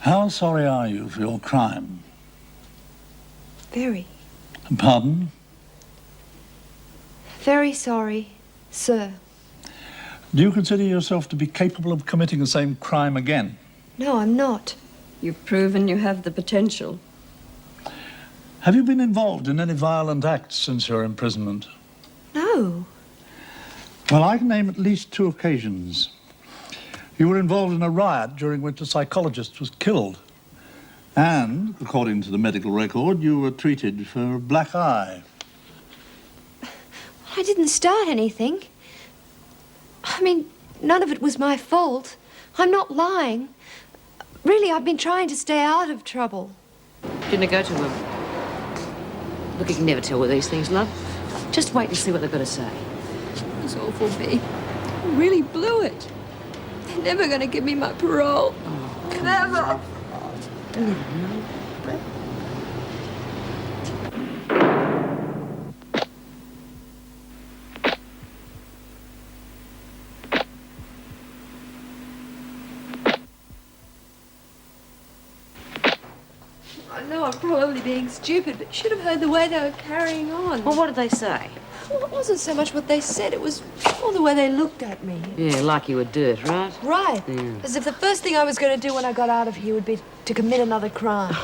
How sorry are you for your crime? Very. Pardon? Very sorry, sir. Do you consider yourself to be capable of committing the same crime again? No, I'm not. You've proven you have the potential. Have you been involved in any violent acts since your imprisonment? No. Well, I can name at least 2 occasions. You were involved in a riot during which a psychologist was killed. And, according to the medical record, you were treated for a black eye. I didn't start anything. I mean, none of it was my fault. I'm not lying. Really, I've been trying to stay out of trouble. Didn't I go to him? Look, you can never tell with these things, love. Just wait and see what they've got to say. It's awful, B. I really blew it. They're never going to give me my parole. Oh, Never. I know I'm probably being stupid, but you should have heard the way they were carrying on. Well, what did they say? Well, it wasn't so much what they said, it was all the way they looked at me. Yeah, like you were dirt, right? Right. Yeah. As if the first thing I was going to do when I got out of here would be to commit another crime.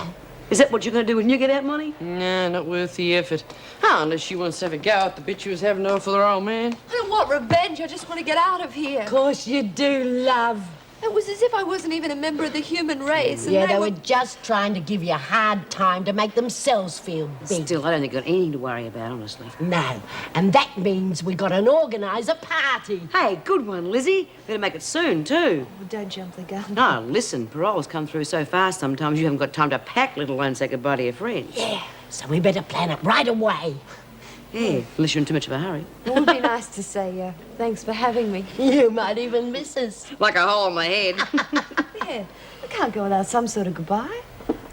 Is that what you're going to do when you get out, Monty? Nah, not worth the effort. Oh, unless she wants to have a go at the bitch she was having over for her old man. I don't want revenge, I just want to get out of here. Of course you do, love. It was as if I wasn't even a member of the human race. And Yeah, they were just trying to give you a hard time to make themselves feel big. Still, I don't think you've got anything to worry about, honestly. No, and that means we got to organise a party. Hey, good one, Lizzie. Better make it soon, too. Oh, don't jump the gun. No, listen, parole's come through so fast sometimes you haven't got time to pack, let alone say goodbye to your friends. Yeah, so we better plan it right away. Yeah, unless you're in too much of a hurry. It would be nice to say thanks for having me. You might even miss us. Like a hole in my head. Yeah, I can't go without some sort of goodbye.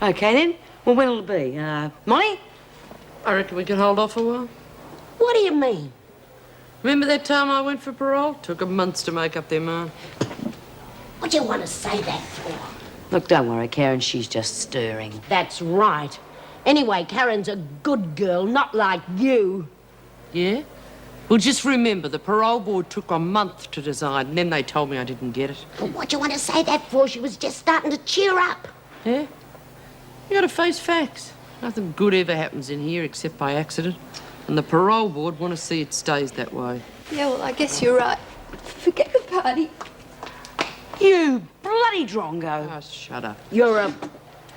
Okay, then. Well, when'll it be? Monty? I reckon we can hold off a while. What do you mean? Remember that time I went for parole? Took them months to make up their mind. What do you want to say that for? Look, don't worry, Karen. She's just stirring. That's right. Anyway, Karen's a good girl, not like you. Yeah? Well, just remember, the parole board took a month to decide, and then they told me I didn't get it. But what do you want to say that for? She was just starting to cheer up. Yeah? You gotta face facts. Nothing good ever happens in here except by accident. And the parole board want to see it stays that way. Yeah, well, I guess you're right. Forget the party. You bloody drongo. Oh, shut up. You're a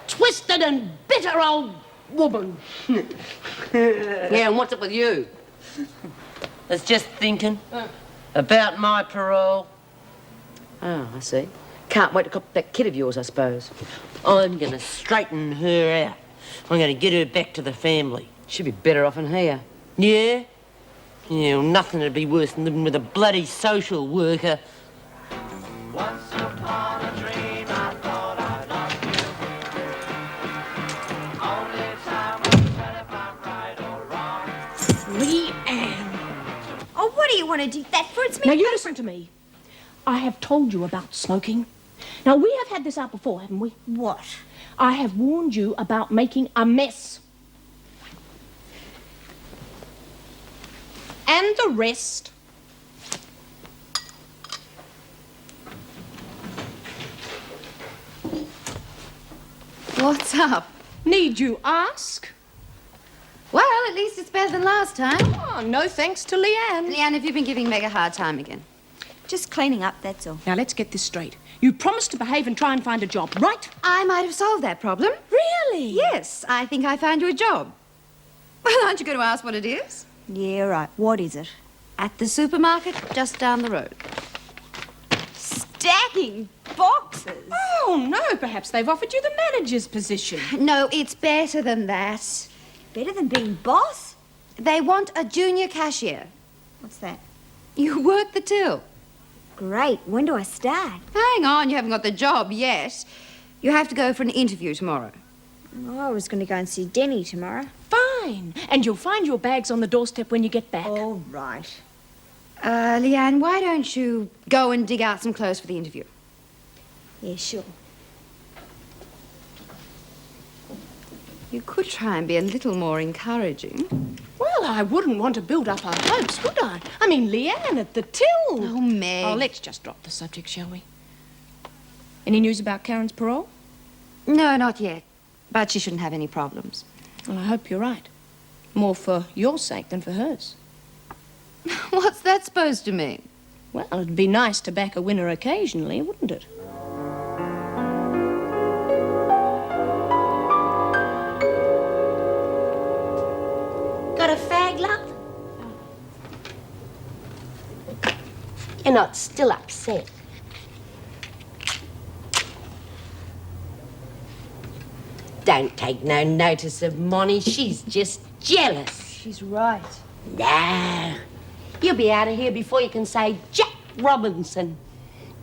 twisted and bitter old woman. Yeah, and what's up with you? I was just thinking about my parole. Oh, I see. Can't wait to cop that kid of yours, I suppose. I'm gonna straighten her out. I'm gonna get her back to the family. She'd be better off in here. Yeah? Yeah, well, nothing would be worse than living with a bloody social worker. Once upon a dream, I thought I loved you. Only time will tell if I'm right or wrong. Leanne. Oh, what do you want to do that for? It's me. Now, you listen to me. I have told you about smoking. Now, we have had this out before, haven't we? What? I have warned you about making a mess. And the rest. What's up? Need you ask? Well, at least it's better than last time. Oh, no thanks to Leanne. Leanne, have you been giving Meg a hard time again? Just cleaning up, that's all. Now, let's get this straight. You promised to behave and try and find a job, right? I might have solved that problem. Really? Yes, I think I found you a job. Well, aren't you going to ask what it is? Yeah, right. What is it? At the supermarket just down the road. Stacking boxes. Oh, no, perhaps they've offered you the manager's position. No, it's better than that. Better than being boss? They want a junior cashier. What's that? You work the till. Great. When do I start? Hang on, you haven't got the job yet. You have to go for an interview tomorrow. Oh, I was going to go and see Denny tomorrow. Fine. And you'll find your bags on the doorstep when you get back. All right. Leanne, why don't you go and dig out some clothes for the interview? Yeah, sure. You could try and be a little more encouraging. Well, I wouldn't want to build up our hopes, would I? I mean, Leanne at the till. Oh, Meg. Oh, let's just drop the subject, shall we? Any news about Karen's parole? No, not yet. But she shouldn't have any problems. Well, I hope you're right. More for your sake than for hers. What's that supposed to mean? Well, it'd be nice to back a winner occasionally, wouldn't it? Got a fag, love? You're not still upset. Don't take no notice of Monty. She's just jealous. She's right. No. You'll be out of here before you can say Jack Robinson.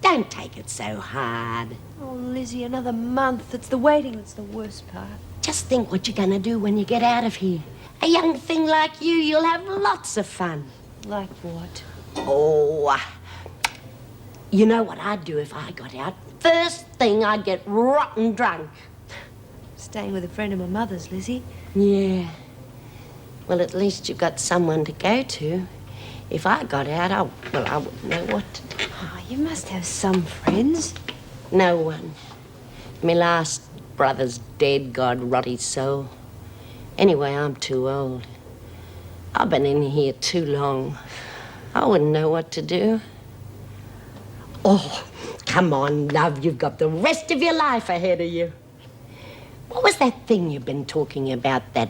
Don't take it so hard. Oh, Lizzie, another month. It's the waiting that's the worst part. Just think what you're going to do when you get out of here. A young thing like you'll have lots of fun. Like what? Oh, you know what I'd do if I got out? First thing, I'd get rotten drunk. Staying with a friend of my mother's, Lizzie. Yeah. Well, at least you've got someone to go to. If I got out, I wouldn't know what to do. Oh, you must have some friends. No one. My last brother's dead, God rot his soul. Anyway, I'm too old. I've been in here too long. I wouldn't know what to do. Oh, come on, love. You've got the rest of your life ahead of you. What was that thing you've been talking about, that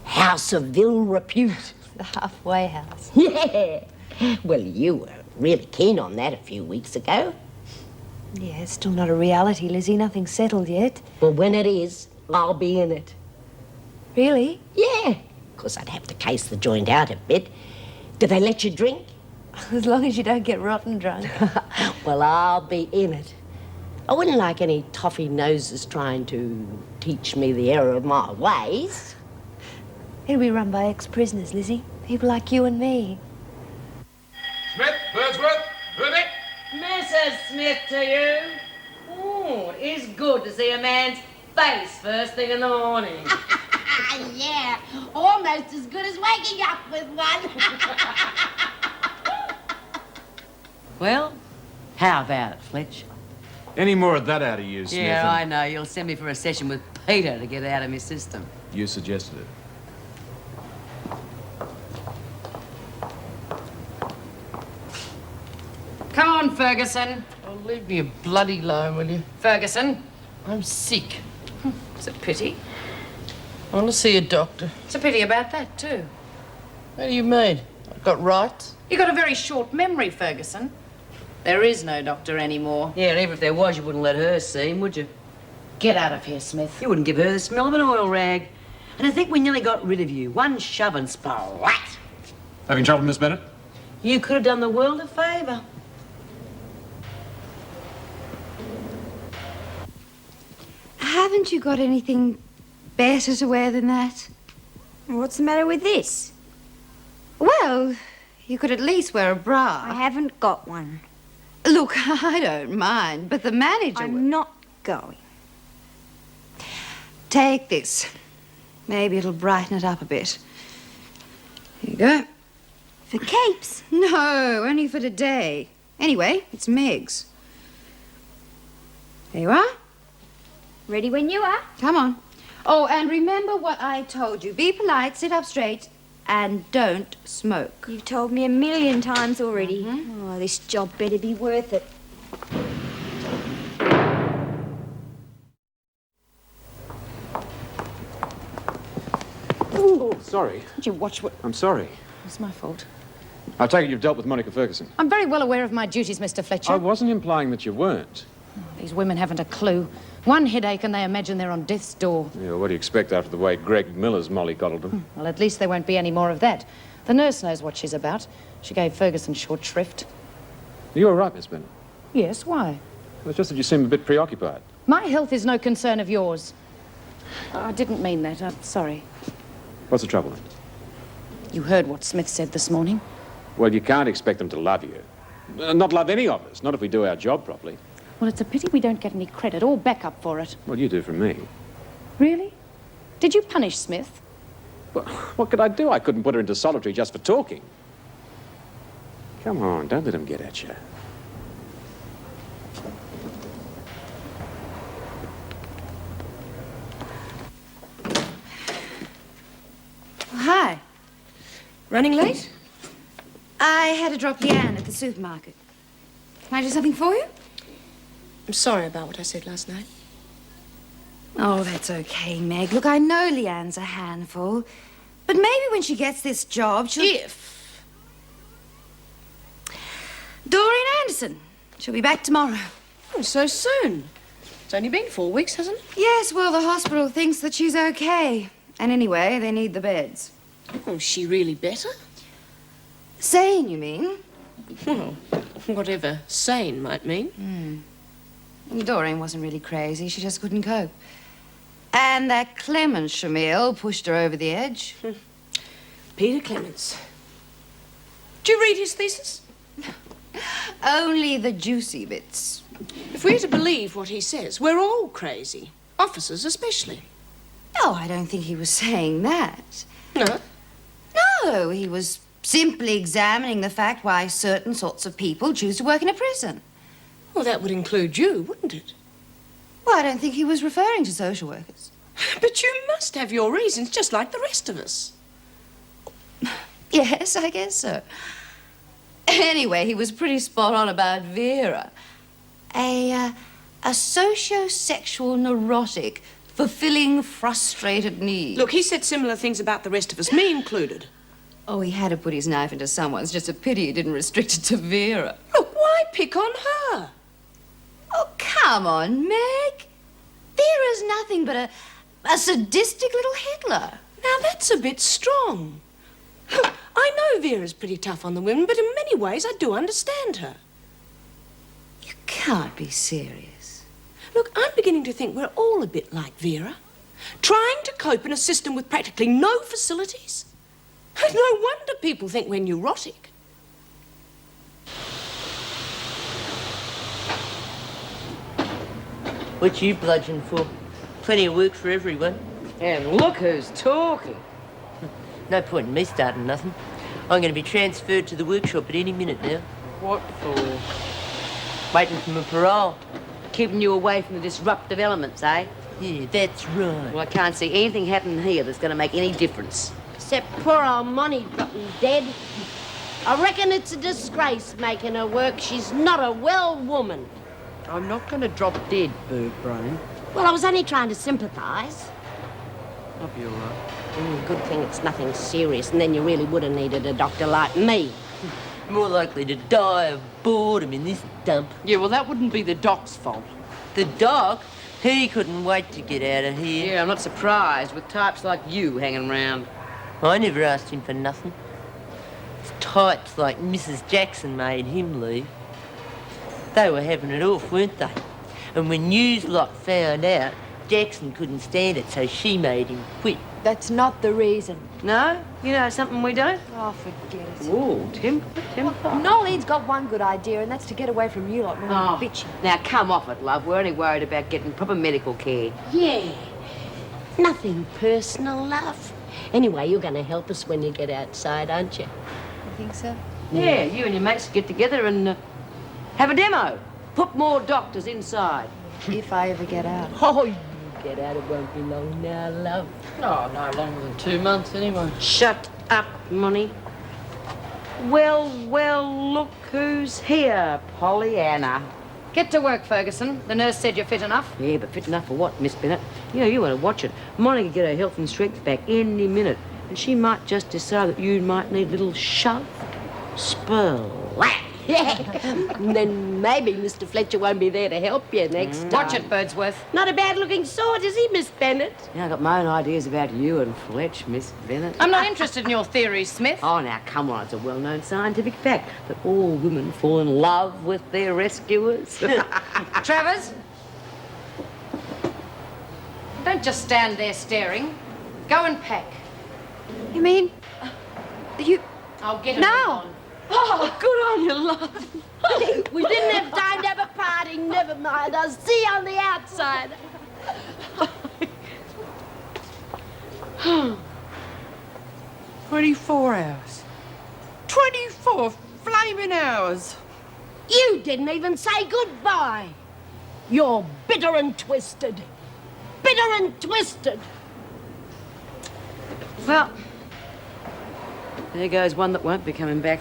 house of ill repute? The halfway house. Yeah. Well, you were really keen on that a few weeks ago. Yeah, it's still not a reality, Lizzie. Nothing's settled yet. Well, when it is, I'll be in it. Really? Yeah. Of course, I'd have to case the joint out a bit. Do they let you drink? As long as you don't get rotten drunk. Well, I'll be in it. I wouldn't like any toffee noses trying to teach me the error of my ways. It'll be run by ex-prisoners, Lizzie. People like you and me. Smith, Wordsworth, Rubik. Mrs. Smith to you. Oh, it is good to see a man's face first thing in the morning. Yeah, almost as good as waking up with one. Well, how about it, Fletch? Any more of that out of you, Smith? Yeah, I know. You'll send me for a session with Peter to get it out of my system. You suggested it. Come on, Ferguson. Oh, leave me bloody alone, will you? Ferguson. I'm sick. It's a pity. I want to see a doctor. It's a pity about that, too. What do you mean? I've got rights? You got a very short memory, Ferguson. There is no doctor anymore. Yeah, and even if there was, you wouldn't let her see him, would you? Get out of here, Smith. You wouldn't give her the smell of an oil rag. And I think we nearly got rid of you. One shove and splat. Having trouble, Miss Bennett? You could have done the world a favour. Haven't you got anything better to wear than that? What's the matter with this? Well, you could at least wear a bra. I haven't got one. Look, I don't mind, but the manager I'm not going. Take this. Maybe it'll brighten it up a bit. Here you go. For capes? No, only for today. Anyway, it's Meg's. There you are. Ready when you are. Come on. Oh, and remember what I told you. Be polite, sit up straight, and don't smoke. You've told me 1,000,000 times already. Oh, this job better be worth it. Oh, sorry. Did you watch what... I'm sorry. It's my fault. I take it you've dealt with Monica Ferguson. I'm very well aware of my duties, Mr. Fletcher. I wasn't implying that you weren't. These women haven't a clue. One headache and they imagine they're on death's door. Yeah, what do you expect after the way Greg Miller's mollycoddled them? Well, at least there won't be any more of that. The nurse knows what she's about. She gave Ferguson short shrift. Are you all right, Miss Bennett? Yes, why? Well, it's just that you seem a bit preoccupied. My health is no concern of yours. I didn't mean that. I'm sorry. What's the trouble then? You heard what Smith said this morning. Well, you can't expect them to love you. Not love any of us, not if we do our job properly. Well, it's a pity we don't get any credit or backup for it. Well, you do from me. Really? Did you punish Smith? Well, what could I do? I couldn't put her into solitary just for talking. Come on, don't let him get at you. Hi. Running late? I had to drop Leanne at the supermarket. Can I do something for you? I'm sorry about what I said last night. Oh, that's okay, Meg. Look, I know Leanne's a handful, but maybe when she gets this job, she'll... If. Doreen Anderson. She'll be back tomorrow. Oh, so soon. It's only been 4 weeks, hasn't it? Yes, well, the hospital thinks that she's okay. And anyway, they need the beds. Oh, is she really better? Sane, you mean? Well, whatever sane might mean. Doreen wasn't really crazy. She just couldn't cope. And that Clemens Shamil pushed her over the edge. Peter Clemens. Did you read his thesis? Only the juicy bits. If we're to believe what he says, we're all crazy. Officers especially. Oh, I don't think he was saying that. No? No, he was simply examining the fact why certain sorts of people choose to work in a prison. Well, that would include you, wouldn't it? Well, I don't think he was referring to social workers. But you must have your reasons, just like the rest of us. Yes, I guess so. Anyway, he was pretty spot on about Vera. A socio-sexual neurotic fulfilling frustrated needs. Look, he said similar things about the rest of us, me included. Oh, he had to put his knife into someone's. Just a pity he didn't restrict it to Vera. Look, why pick on her? Oh, come on, Meg. Vera's nothing but a sadistic little Hitler. Now, that's a bit strong. I know Vera's pretty tough on the women, but in many ways I do understand her. You can't be serious. Look, I'm beginning to think we're all a bit like Vera. Trying to cope in a system with practically no facilities. No wonder people think we're neurotic. What you bludgeon for? Plenty of work for everyone. And look who's talking. No point in me starting nothing. I'm going to be transferred to the workshop at any minute now. What for? Waiting for my parole. Keeping you away from the disruptive elements, eh? Yeah, that's right. Well, I can't see anything happening here that's going to make any difference. Except poor old Monty dropping dead. I reckon it's a disgrace making her work. She's not a well woman. I'm not going to drop dead, bird brain. Well, I was only trying to sympathise. I'll be all right. Good thing it's nothing serious, and then you really would have needed a doctor like me. More likely to die of boredom in this dump. Yeah, well, that wouldn't be the doc's fault. The doc? He couldn't wait to get out of here. Yeah, I'm not surprised with types like you hanging around. I never asked him for nothing. It's types like Mrs. Jackson made him leave. They were having it off, weren't they? And when news lot found out, Jackson couldn't stand it, so she made him quit. That's not the reason. No? You know something we don't? Oh, forget it. Ooh, temper. Nolene's got one good idea, and that's to get away from you lot when I'm bitchy. Now, come off it, love. We're only worried about getting proper medical care. Yeah. Nothing personal, love. Anyway, you're going to help us when you get outside, aren't you? You think so? Yeah, you and your mates get together and have a demo. Put more doctors inside. If I ever get out. Oh, you get out. It won't be long now, love. Oh, no longer than 2 months anyway. Shut up, Money. Well, look who's here, Pollyanna. Get to work, Ferguson. The nurse said you're fit enough. Yeah, but fit enough for what, Miss Bennett? You know, you want to watch it. Monica get her health and strength back any minute. And she might just decide that you might need a little shove. Splat. Yeah. And then maybe Mr. Fletcher won't be there to help you next time. Watch it, Birdsworth. Not a bad-looking sort, is he, Miss Bennett? Yeah, I got my own ideas about you and Fletch, Miss Bennett. I'm not interested in your theories, Smith. Oh, now, come on. It's a well-known scientific fact that all women fall in love with their rescuers. Travers? Don't just stand there staring. Go and pack. You mean... you... I'll get it now. on. Oh, good on you, love. We didn't have time to have a party. Never mind. I'll see you on the outside. 24 hours. 24 flaming hours. You didn't even say goodbye. You're bitter and twisted. Bitter and twisted. Well, there goes one that won't be coming back.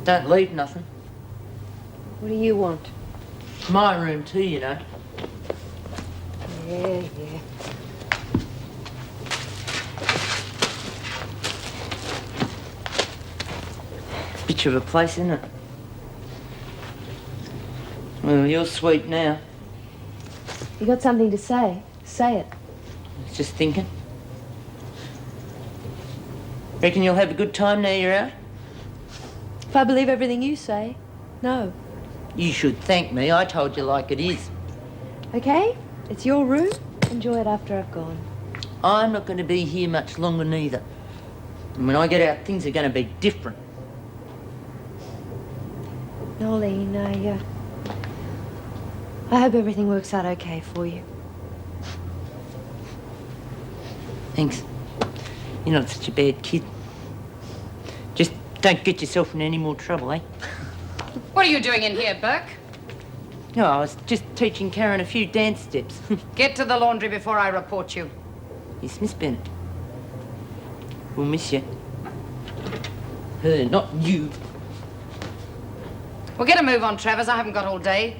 Don't leave nothing. What do you want? My room too, you know. Yeah. Bitch of a place, isn't it? Well, you're sweet now. You got something to say? Say it. I was just thinking. Reckon you'll have a good time now you're out? If I believe everything you say, no. You should thank me. I told you like it is. Okay? It's your room. Enjoy it after I've gone. I'm not going to be here much longer neither. And when I get out, things are going to be different. Nolene, I hope everything works out okay for you. Thanks. You're not such a bad kid. Just don't get yourself in any more trouble, eh? What are you doing in here, Burke? No, I was just teaching Karen a few dance steps. Get to the laundry before I report you. Yes, Miss Bennett. We'll miss you. Her, not you. Well, get a move on, Travers. I haven't got all day.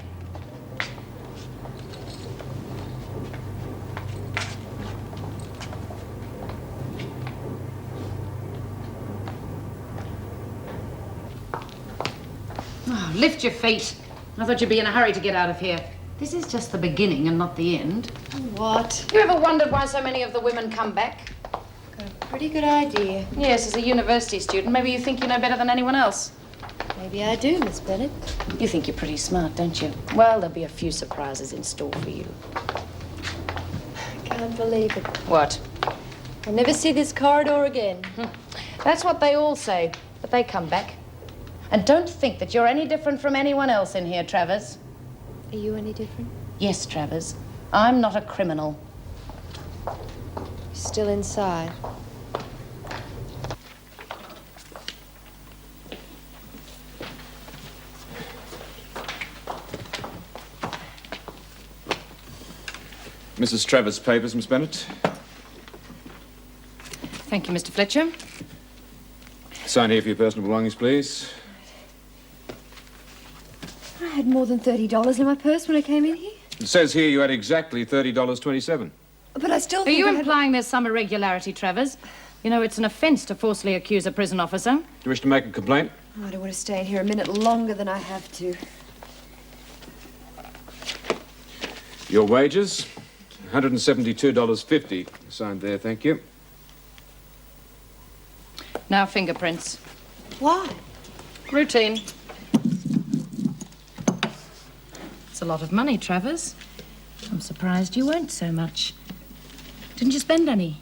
Oh, lift your feet. I thought you'd be in a hurry to get out of here. This is just the beginning and not the end. What? You ever wondered why so many of the women come back? Got a pretty good idea. Yes, as a university student, maybe you think you know better than anyone else. Maybe I do, Miss Bennett. You think you're pretty smart, don't you? Well, there'll be a few surprises in store for you. Can't believe it. What? I'll never see this corridor again. That's what they all say, but they come back. And don't think that you're any different from anyone else in here, Travers. Are you any different? Yes, Travers. I'm not a criminal. You're still inside. Mrs. Travers' papers, Miss Bennett. Thank you, Mr. Fletcher. Sign here for your personal belongings, please. I had more than $30 in my purse when I came in here. It says here you had exactly $30.27. But I still Are think you I had... implying there's some irregularity, Travers? You know, it's an offence to falsely accuse a prison officer. Do you wish to make a complaint? Oh, I don't want to stay in here a minute longer than I have to. Your wages? $172.50. Signed there, thank you. Now fingerprints. Why? Routine. It's a lot of money, Travers. I'm surprised you weren't so much. Didn't you spend any?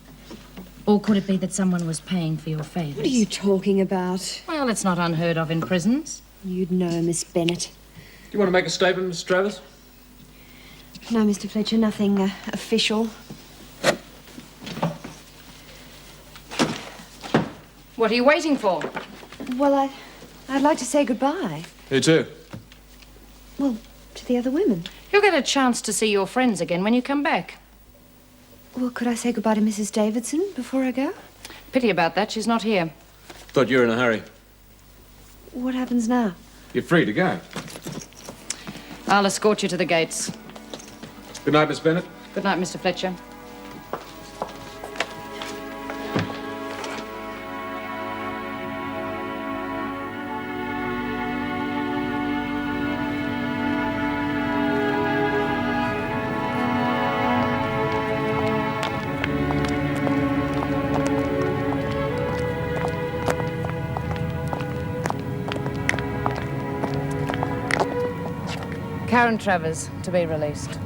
Or could it be that someone was paying for your favours? What are you talking about? Well, it's not unheard of in prisons. You'd know, Miss Bennett. Do you want to make a statement, Miss Travers? No, Mr. Fletcher, nothing official. What are you waiting for? Well, I'd like to say goodbye. Who to? Well, to the other women. You'll get a chance to see your friends again when you come back. Well, could I say goodbye to Mrs. Davidson before I go? Pity about that. She's not here. Thought you were in a hurry. What happens now? You're free to go. I'll escort you to the gates. Good night, Miss Bennett. Good night, Mr. Fletcher. Karen Travers, to be released.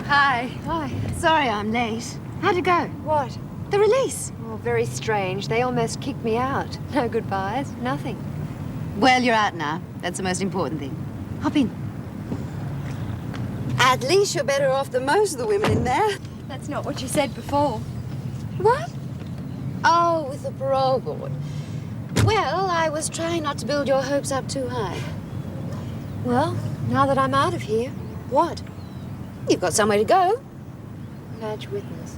Hi. Hi. Sorry I'm late. How'd it go? What? The release. Oh, very strange. They almost kicked me out. No goodbyes, nothing. Well, you're out now. That's the most important thing. Hop in. At least you're better off than most of the women in there. That's not what you said before. What? Oh, with the parole board. Well, I was trying not to build your hopes up too high. Well, now that I'm out of here, what? You've got somewhere to go. Catch witness.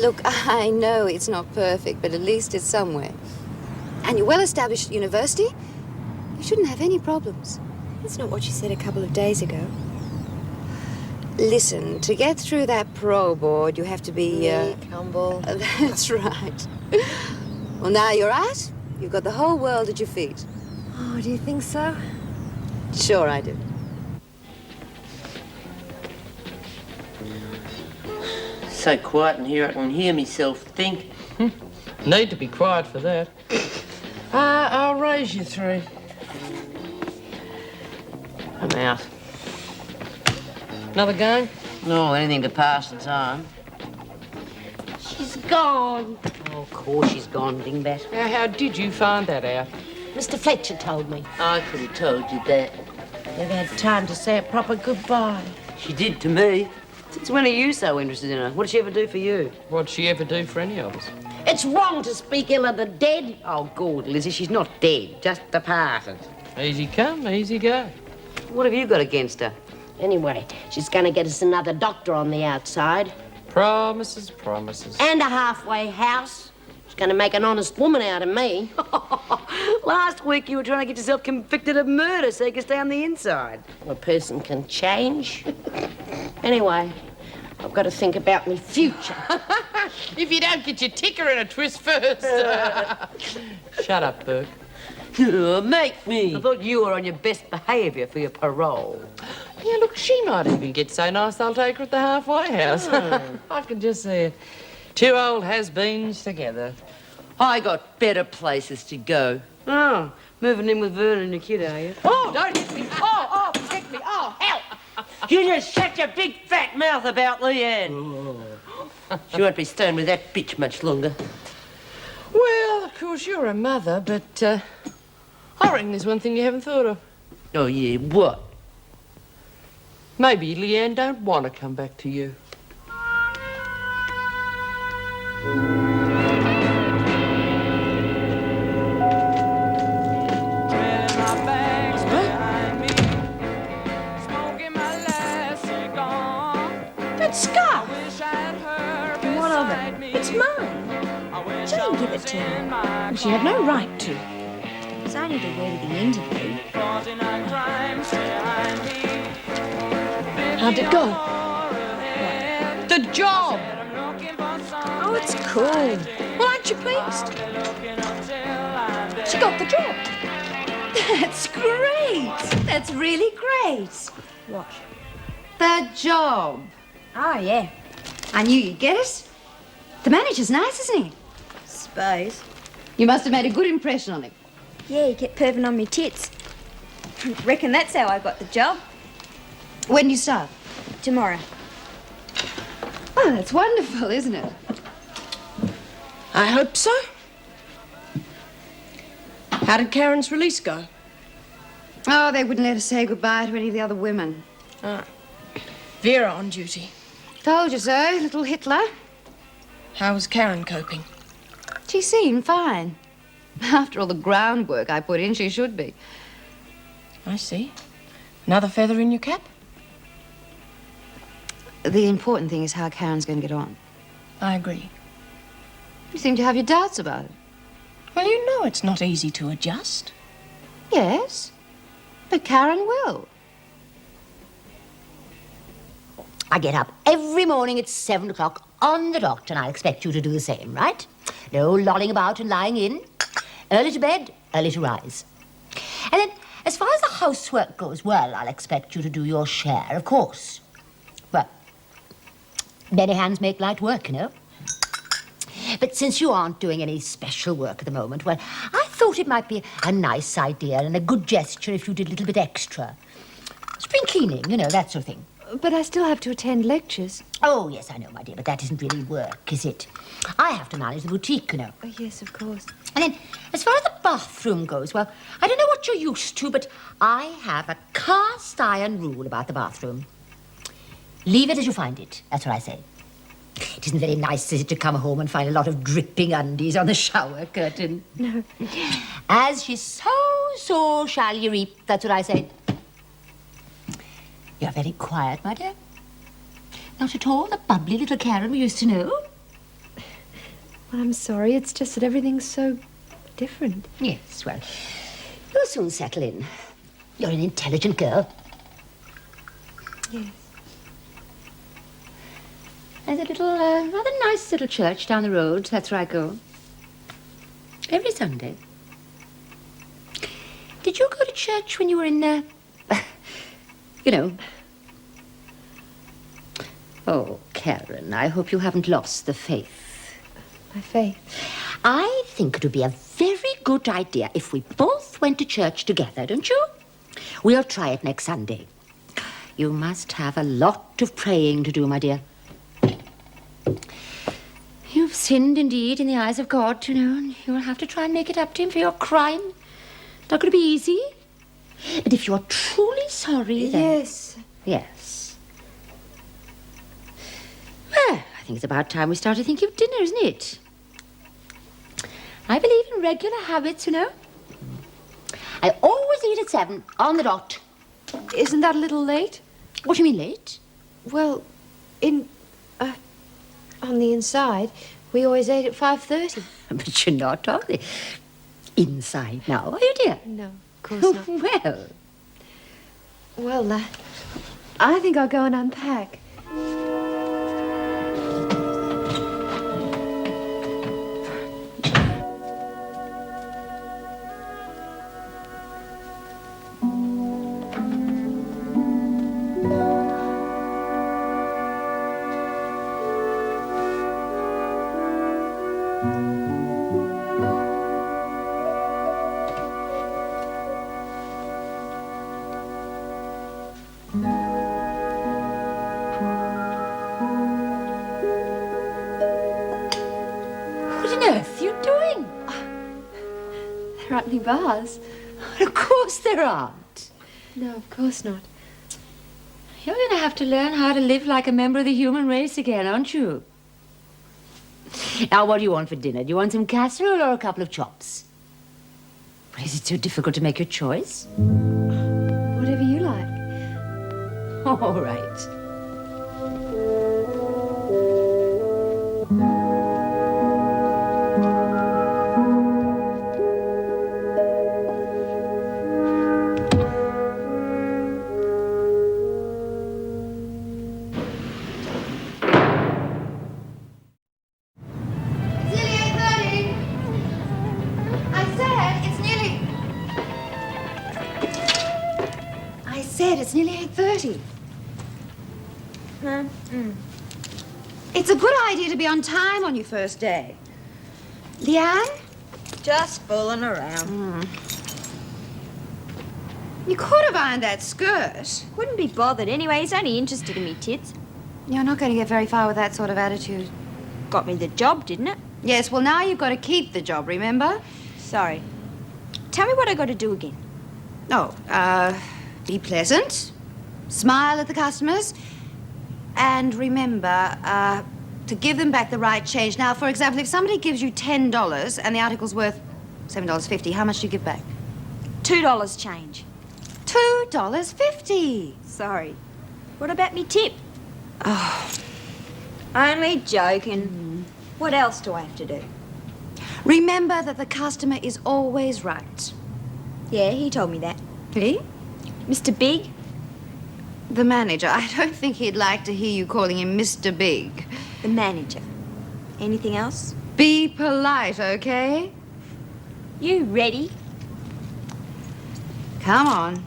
Look, I know it's not perfect, but at least it's somewhere. And you're well established at university. You shouldn't have any problems. That's not what you said a couple of days ago. Listen, to get through that parole board, you have to be... humble. That's right. Well, now you're out. You've got the whole world at your feet. Oh, do you think so? Sure I do. So quiet in here I can hear myself think. Need to be quiet for that. I'll raise you 3. I'm out. Another game? No, anything to pass the time. She's gone. Oh, of course she's gone, dingbat. Now, how did you find that out? Mr. Fletcher told me. I could have told you that. Never had time to say a proper goodbye. She did to me. Since when are you so interested in her? What did she ever do for you? What'd she ever do for any of us? It's wrong to speak ill of the dead. Oh, good, Lizzie, she's not dead, just departed. Easy come, easy go. What have you got against her? Anyway, she's going to get us another doctor on the outside. Promises, promises. And a halfway house. She's going to make an honest woman out of me. Last week you were trying to get yourself convicted of murder so you can stay on the inside. Well, a person can change. Anyway, I've got to think about my future. If you don't get your ticker in a twist first. Shut up, Burke. Make me. I thought you were on your best behaviour for your parole. Yeah, look, she might even get so nice they'll take her at the halfway house. I can just see it. 2 old has-beens together. I got better places to go. Oh, moving in with Vernon and your kid, are you? Oh, don't hit me. Oh, protect me. Oh, help. You just shut your big fat mouth about Leanne. She won't be staying with that bitch much longer. Well, of course, you're a mother, but I reckon there's one thing you haven't thought of. Oh, yeah, what? Maybe Leanne don't want to come back to you. That scarf. What of it? It's mine. She didn't give it to me. And she had no right to. It's only to wear to the interview. How'd it go? The job! Oh, it's cool. Well, aren't you pleased? She got the job. That's great. That's really great. What? The job. Oh, yeah. I knew you'd get it. The manager's nice, isn't he? Suppose. You must have made a good impression on him. Yeah, he kept perving on me tits. Reckon that's how I got the job. When do you start? Tomorrow. Oh, that's wonderful, isn't it? I hope so. How did Karen's release go? Oh, they wouldn't let us say goodbye to any of the other women. Ah. Vera on duty. Told you so, little Hitler. How was Karen coping? She seemed fine. After all the groundwork I put in, she should be. I see. Another feather in your cap? The important thing is how Karen's going to get on. I agree. You seem to have your doubts about it. Well, you know it's not easy to adjust. Yes, but Karen will. I get up every morning at 7 o'clock on the dot, and I expect you to do the same, right? No lolling about and lying in. Early to bed, early to rise. And then, as far as the housework goes, well, I'll expect you to do your share, of course. Well, many hands make light work, you know. But since you aren't doing any special work at the moment, well, I thought it might be a nice idea and a good gesture if you did a little bit extra. Spring cleaning, you know, that sort of thing. But I still have to attend lectures. Oh, yes, I know, my dear, but that isn't really work, is it? I have to manage the boutique, you know. Oh, yes, of course. And then, as far as the bathroom goes, well, I don't know what you're used to, but I have a cast iron rule about the bathroom. Leave it as you find it. That's what I say. It isn't very nice, is it, to come home and find a lot of dripping undies on the shower curtain? No. As ye sow, so shall ye reap. That's what I say. You're very quiet, my dear. Not at all the bubbly little Karen we used to know. Well, I'm sorry. It's just that everything's so different. Yes, well, you'll soon settle in. You're an intelligent girl. Yes. There's a little, rather nice little church down the road. That's where I go. Every Sunday. Did you go to church when you were in, you know? Oh, Karen, I hope you haven't lost the faith. My faith? I think it would be a very good idea if we both went to church together, don't you? We'll try it next Sunday. You must have a lot of praying to do, my dear. You've sinned indeed in the eyes of God, you know, and you'll have to try and make it up to him for your crime. Not going to be easy. But if you're truly sorry, then... Yes. Yes. Well, I think it's about time we started thinking of dinner, isn't it? I believe in regular habits, you know. I always eat at 7, on the dot. Isn't that a little late? What do you mean, late? Well, on the inside, we always ate at 5:30. But you're not, are they? Inside now, are you, dear? No, of course not. Well, I think I'll go and unpack. There aren't any bars. Of course there aren't. No, of course not. You're going to have to learn how to live like a member of the human race again, aren't you? Now, what do you want for dinner? Do you want some casserole or a couple of chops? Is it so difficult to make your choice? Whatever you like. All right. It's nearly 8:30. It's a good idea to be on time on your first day. Leanne? Just fooling around. You could have ironed that skirt. Wouldn't be bothered anyway. He's only interested in me tits. You're not going to get very far with that sort of attitude. Got me the job, didn't it? Yes, well, now you've got to keep the job, remember? Sorry. Tell me what I got to do again. Oh, be pleasant. Smile at the customers. And remember, to give them back the right change. Now, for example, if somebody gives you $10 and the article's worth $7.50, how much do you give back? $2 change. $2.50. Sorry. What about me tip? Oh, only joking. What else do I have to do? Remember that the customer is always right. Yeah, he told me that. He? Mr. Big? The manager. I don't think he'd like to hear you calling him Mr. Big. The manager. Anything else? Be polite, okay? You ready? Come on.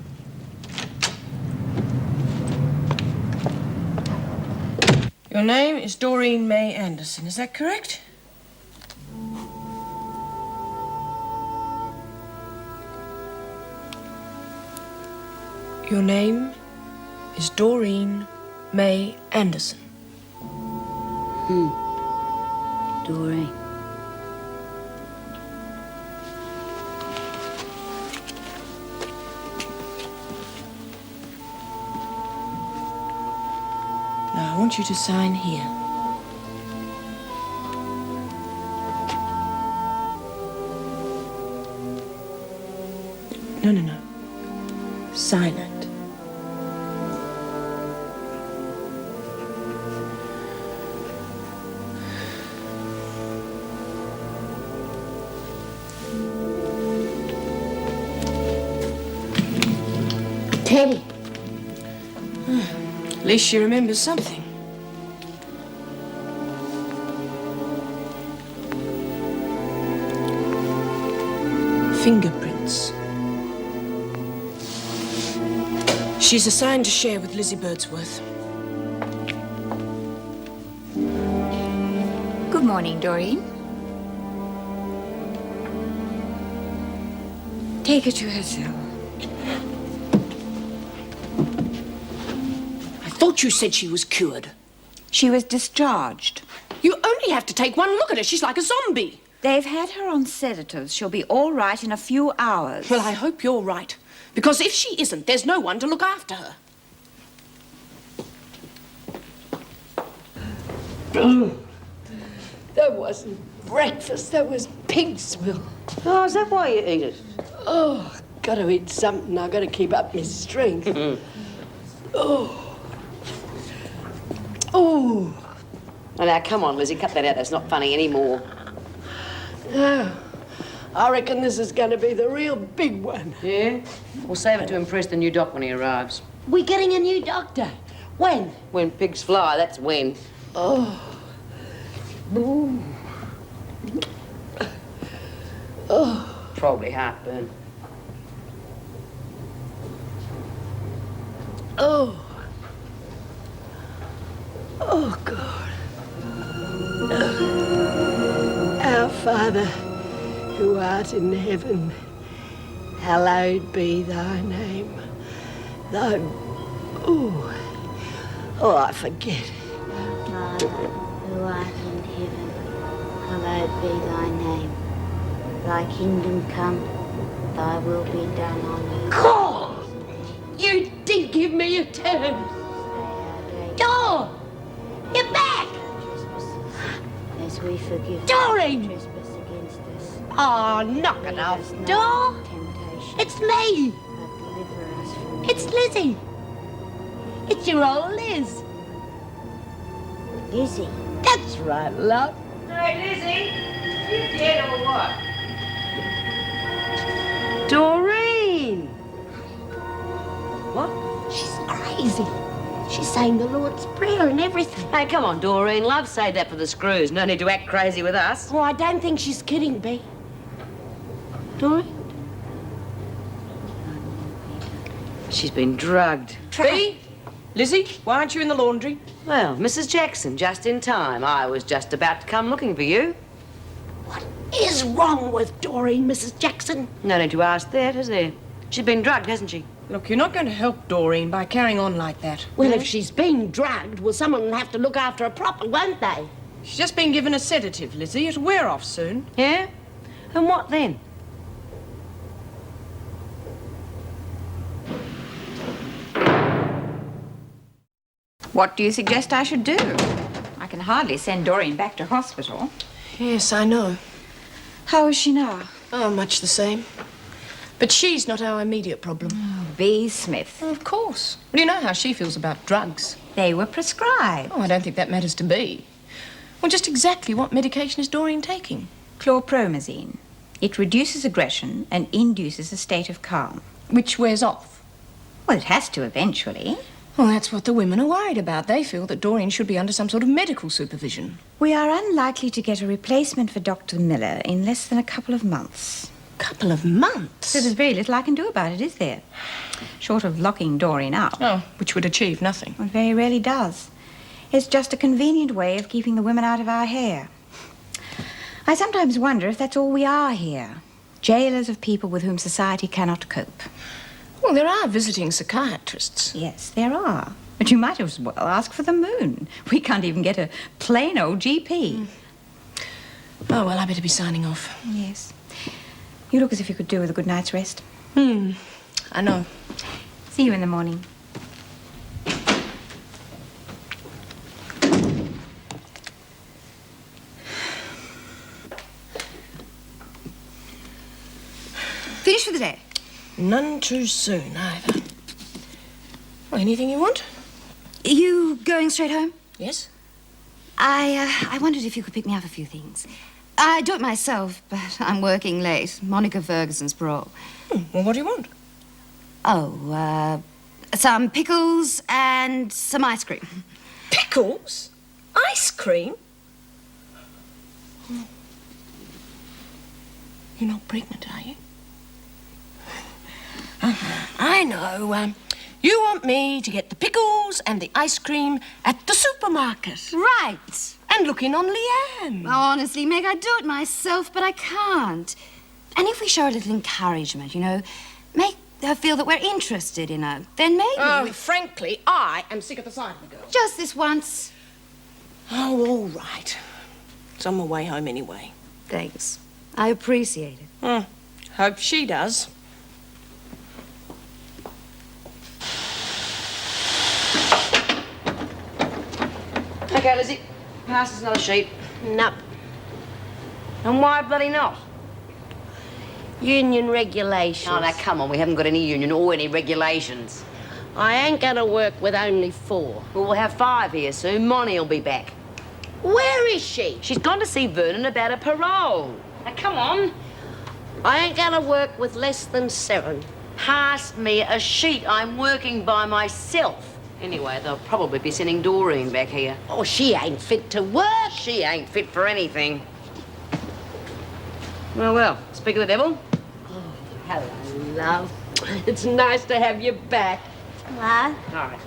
Your name is Doreen May Anderson, is that correct? Your name is Doreen May Anderson. Doreen. Now, I want you to sign here. No. Sign it. Teddy. At least she remembers something. Fingerprints. She's assigned to share with Lizzie Birdsworth. Good morning, Doreen. Take her to her cell. I thought you said she was cured. She was discharged. You only have to take one look at her. She's like a zombie. They've had her on sedatives. She'll be all right in a few hours. Well, I hope you're right. Because if she isn't, there's no one to look after her. That wasn't breakfast, that was pig's milk. Oh, is that why you eat it? Oh, gotta eat something. I gotta keep up my strength. Oh. Oh. Now, come on, Lizzie, cut that out. That's not funny anymore. No. I reckon this is gonna be the real big one. Yeah? We'll save it to impress the new doc when he arrives. We're getting a new doctor. When? When pigs fly, that's when. Oh. Ooh. Oh. Probably heartburn. Oh. Oh, God. Our Father, who art in heaven, hallowed be thy name. Thy... Oh, I forget. Father, who art in heaven, hallowed be thy name. Thy kingdom come, thy will be done on earth. God! You did give me a turn. Door! You're back! As we forgive Doreen! those who trespass against us. Oh, knock it off, Door! It's me! But deliver us from It's Lizzie! It's your old Liz! Lizzie. That's right, love. Hey, Lizzie, you dead or what? Doreen! What? She's crazy. She's saying the Lord's Prayer and everything. Hey, come on, Doreen. Love saved that for the screws. No need to act crazy with us. Oh, I don't think she's kidding, Bea. Doreen? She's been drugged. Bea? Lizzie, why aren't you in the laundry? Well, Mrs. Jackson, just in time. I was just about to come looking for you. Is wrong with Doreen, Mrs. Jackson? No need to ask that, is there? She's been drugged, hasn't she? Look, you're not going to help Doreen by carrying on like that. Well, if she's been drugged, well, someone will have to look after her proper, won't they? She's just been given a sedative, Lizzie. It'll wear off soon. Yeah? And what then? What do you suggest I should do? I can hardly send Doreen back to hospital. Yes, I know. How is she now? Oh, much the same. But she's not our immediate problem. Bea Smith. Of course. Well, you know how she feels about drugs. They were prescribed. Oh, I don't think that matters to Bea. Well, just exactly what medication is Doreen taking? Chlorpromazine. It reduces aggression and induces a state of calm. Which wears off. Well, it has to eventually. Well, that's what the women are worried about. They feel that Doreen should be under some sort of medical supervision. We are unlikely to get a replacement for Dr. Miller in less than a couple of months. Couple of months? So there's very little I can do about it, is there? Short of locking Doreen up. Oh, which would achieve nothing. It very rarely does. It's just a convenient way of keeping the women out of our hair. I sometimes wonder if that's all we are here. Jailers of people with whom society cannot cope. Well, there are visiting psychiatrists. Yes, there are. But you might as well ask for the moon. We can't even get a plain old GP. Oh, well, I better be signing off. Yes. You look as if you could do with a good night's rest. I know. See you in the morning. Finished for the day? None too soon, either. Well, anything you want? Are you going straight home? Yes. I wondered if you could pick me up a few things. I do it myself, but I'm working late. Monica Ferguson's parole. Well, what do you want? Oh, some pickles and some ice cream. Pickles? Ice cream? You're not pregnant, are you? I know. You want me to get the pickles and the ice cream at the supermarket. Right. And look in on Leanne. Oh, honestly, Meg, I'd do it myself, but I can't. And if we show a little encouragement, you know, make her feel that we're interested in her, then maybe... Oh, frankly, I am sick of the sight of the girl. Just this once. Oh, all right. It's on my way home anyway. Thanks. I appreciate it. Hope she does. Okay, Lizzie. Pass us another sheet. Nope. And why bloody not? Union regulations. Oh, now, come on. We haven't got any union or any regulations. I ain't gonna work with only 4. Well, we'll have 5 here soon. Monty will be back. Where is she? She's gone to see Vernon about her parole. Now, come on. I ain't gonna work with less than 7. Pass me a sheet. I'm working by myself. Anyway, they'll probably be sending Doreen back here. Oh, she ain't fit to work. She ain't fit for anything. Well, speak of the devil. Oh, hello, love. It's nice to have you back. Hello? All right.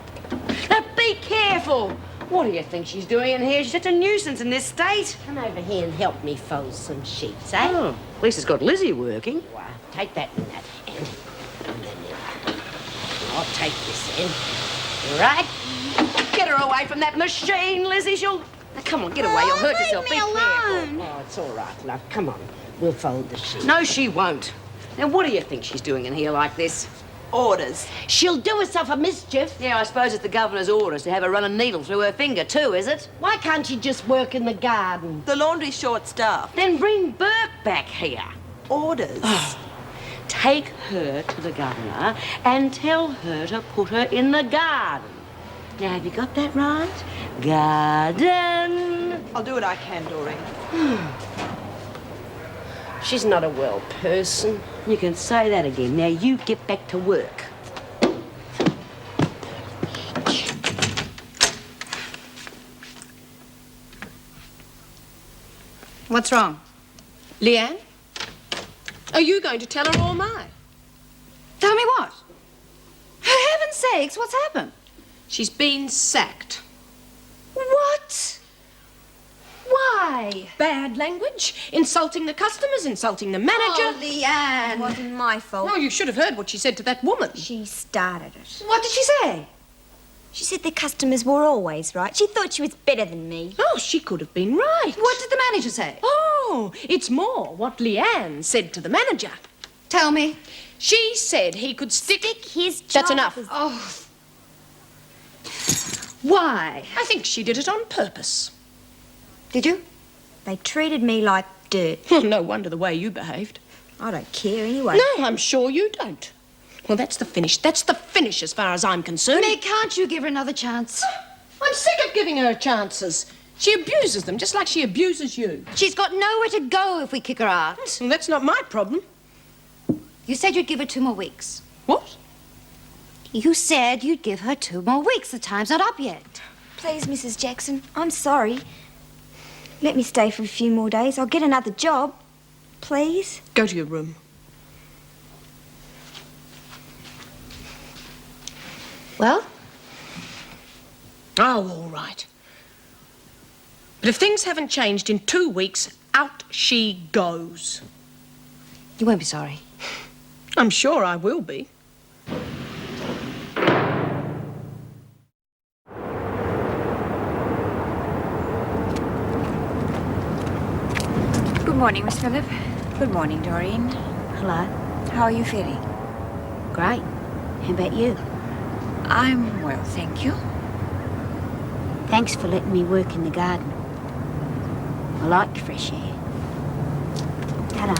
Now, be careful. What do you think she's doing in here? She's such a nuisance in this state. Come over here and help me fold some sheets, eh? Oh, at least it's got Lizzie working. Well, take that in that hand. And then I'll take this in. Right? Get her away from that machine, Lizzie. She'll... Now, come on, get away. You'll hurt yourself. Be careful. Oh, it's all right, love. Come on. We'll fold the sheet. No, she won't. Now, what do you think she's doing in here like this? Orders. She'll do herself a mischief. Yeah, I suppose it's the governor's orders to have her run a needle through her finger, too, is it? Why can't she just work in the garden? The laundry's short-staffed. Then bring Burke back here. Orders. Take her to the governor and tell her to put her in the garden. Now, have you got that right? Garden. I'll do what I can, Doreen. She's not a well person. You can say that again. Now, you get back to work. What's wrong? Leanne? Are you going to tell her all mine? Tell me what? For heaven's sakes, what's happened? She's been sacked. What? Why? Bad language, insulting the customers, insulting the manager. Oh, Leanne. It wasn't my fault. No, you should have heard what she said to that woman. She started it. What did she say? She said the customers were always right. She thought she was better than me. Oh, she could have been right. What did the manager say? Oh, it's more what Leanne said to the manager. Tell me. She said he could stick his job. That's enough. Oh. Why? I think she did it on purpose. Did you? They treated me like dirt. Well, no wonder the way you behaved. I don't care anyway. No, I'm sure you don't. Well, that's the finish. That's the finish as far as I'm concerned. Meg, can't you give her another chance? I'm sick of giving her chances. She abuses them just like she abuses you. She's got nowhere to go if we kick her out. Well, that's not my problem. You said you'd give her 2 more weeks. What? You said you'd give her 2 more weeks. The time's not up yet. Please, Mrs. Jackson, I'm sorry. Let me stay for a few more days. I'll get another job. Please? Go to your room. Well? Oh, all right. But if things haven't changed in 2 weeks, out she goes. You won't be sorry. I'm sure I will be. Good morning, Miss Phillip. Good morning, Doreen. Hello. How are you feeling? Great. How about you? I'm well, thank you. Thanks for letting me work in the garden. I like the fresh air. Ta-da.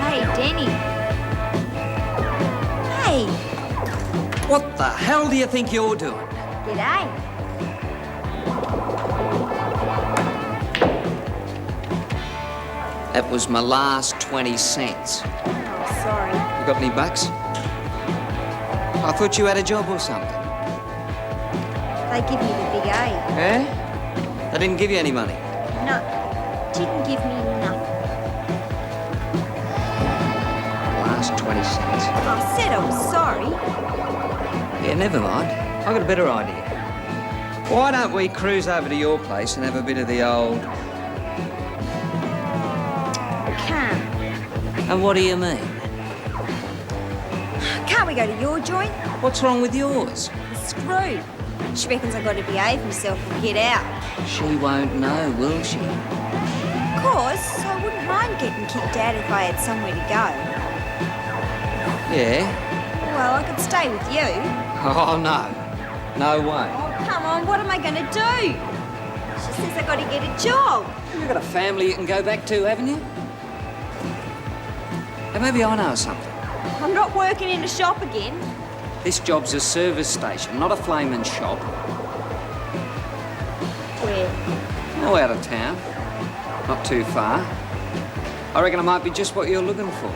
Hey, Danny. Hey. What the hell do you think you're doing? G'day. That was my last 20 cents. Oh, sorry. You got any bucks? I thought you had a job or something. They give me the big A. Eh? They didn't give you any money. No, didn't give me nothing. Last 20 cents. I said I was sorry. Yeah, never mind. I got a better idea. Why don't we cruise over to your place and have a bit of the old... Can't. And what do you mean? Can't we go to your joint? What's wrong with yours? Screwed. She reckons I've got to behave myself and get out. She won't know, will she? Of course, I wouldn't mind getting kicked out if I had somewhere to go. Yeah? Well, I could stay with you. Oh, no. No way. Oh, come on, what am I going to do? She says I've got to get a job. You've got a family you can go back to, haven't you? And maybe I know something. I'm not working in a shop again. This job's a service station, not a flaming shop. Where? Oh, out of town. Not too far. I reckon I might be just what you're looking for.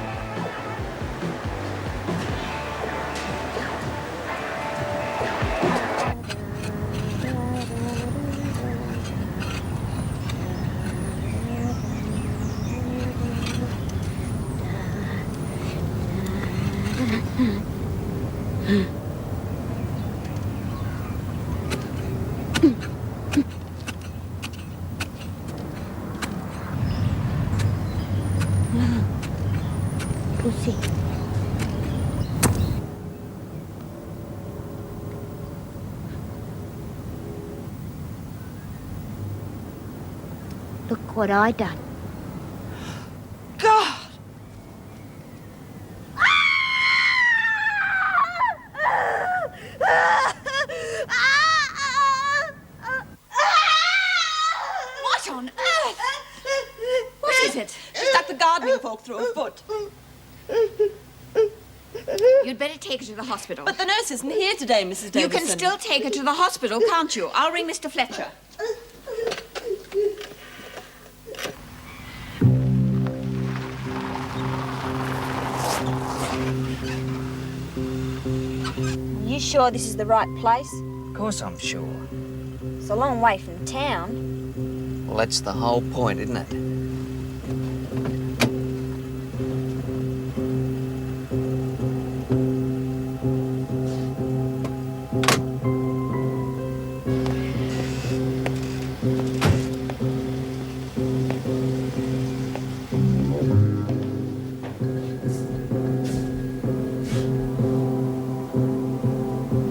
Pussy. Look what I done. God! What on earth? What is it? She's stuck the gardening fork through her foot. You'd better take her to the hospital. But the nurse isn't here today, Mrs. Davison. You can still take her to the hospital, can't you? I'll ring Mr. Fletcher. Are you sure this is the right place? Of course I'm sure. It's a long way from town. Well, that's the whole point, isn't it?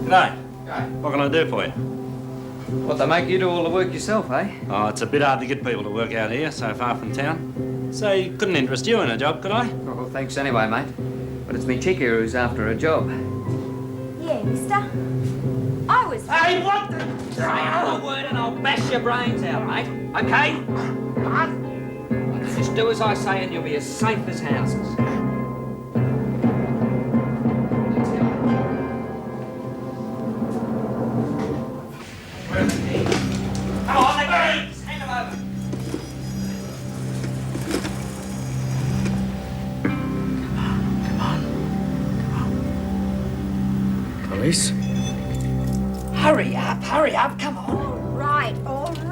G'day. What can I do for you? What, they make you do all the work yourself, eh? Oh, it's a bit hard to get people to work out here, so far from town. Say, couldn't interest you in a job, could I? Oh, well, thanks anyway, mate. But it's me chick here who's after a job. Yeah, mister. I was... Hey, what the... Say another word and I'll bash your brains out, mate. Okay? Just do as I say and you'll be as safe as houses. Hurry up, come on. All right.